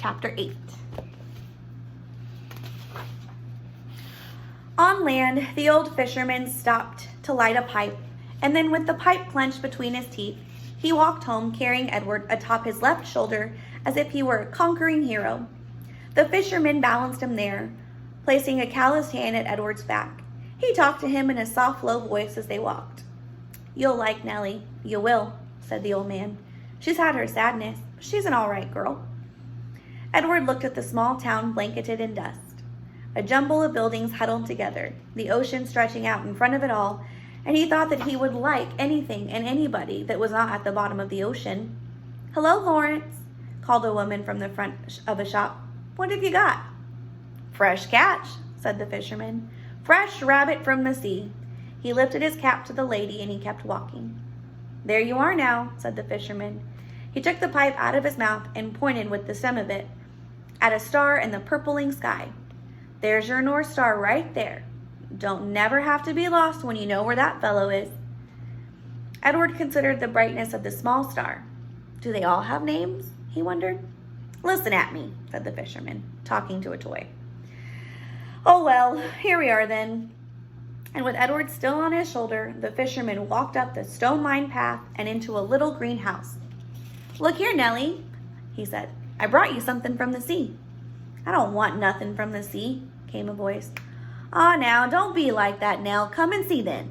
Chapter 8. On land, the old fisherman stopped to light a pipe, and then with the pipe clenched between his teeth, he walked home carrying Edward atop his left shoulder as if he were a conquering hero. The fisherman balanced him there, placing a calloused hand at Edward's back. He talked to him in a soft, low voice as they walked. "You'll like Nellie, you will," said the old man. "She's had her sadness, but she's an all right girl." Edward looked at the small town blanketed in dust. A jumble of buildings huddled together, the ocean stretching out in front of it all, and he thought that he would like anything and anybody that was not at the bottom of the ocean. "Hello, Lawrence," called a woman from the front of a shop. "What have you got?" "Fresh catch," said the fisherman. "Fresh rabbit from the sea." He lifted his cap to the lady and he kept walking. "There you are now," said the fisherman. He took the pipe out of his mouth and pointed with the stem of it at a star in the purpling sky. "There's your North Star right there. Don't never have to be lost when you know where that fellow is." Edward considered the brightness of the small star. "Do they all have names?" he wondered. "Listen at me," said the fisherman, talking to a toy. "Oh well, here we are then." And with Edward still on his shoulder, the fisherman walked up the stone-lined path and into a little green house. "Look here, Nellie," he said. "I brought you something from the sea." "I don't want nothing from the sea," came a voice. "Aw, now, don't be like that, Nell. Come and see then."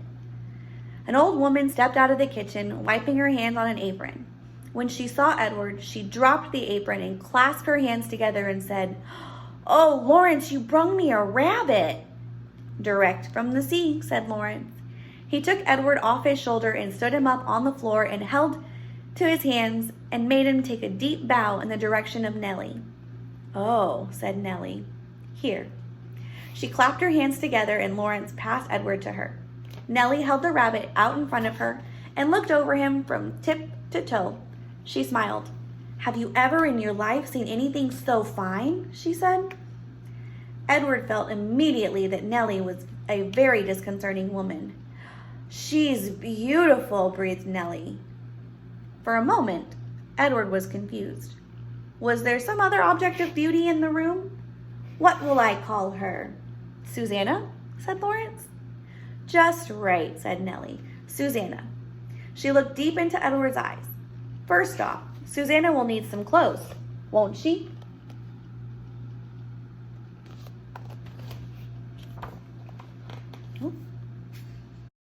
An old woman stepped out of the kitchen, wiping her hands on an apron. When she saw Edward, she dropped the apron and clasped her hands together and said, "Oh, Lawrence, you brung me a rabbit." "Direct from the sea," said Lawrence. He took Edward off his shoulder and stood him up on the floor and held to his hands and made him take a deep bow in the direction of Nellie. "Oh," said Nellie. "Here." She clapped her hands together and Lawrence passed Edward to her. Nellie held the rabbit out in front of her and looked over him from tip to toe. She smiled. "Have you ever in your life seen anything so fine?" she said. Edward felt immediately that Nellie was a very disconcerting woman. "She's beautiful," breathed Nellie. For a moment, Edward was confused. Was there some other object of beauty in the room? "What will I call her?" "Susanna?" said Lawrence. "Just right," said Nellie. "Susanna." She looked deep into Edward's eyes. "First off, Susanna will need some clothes, won't she?"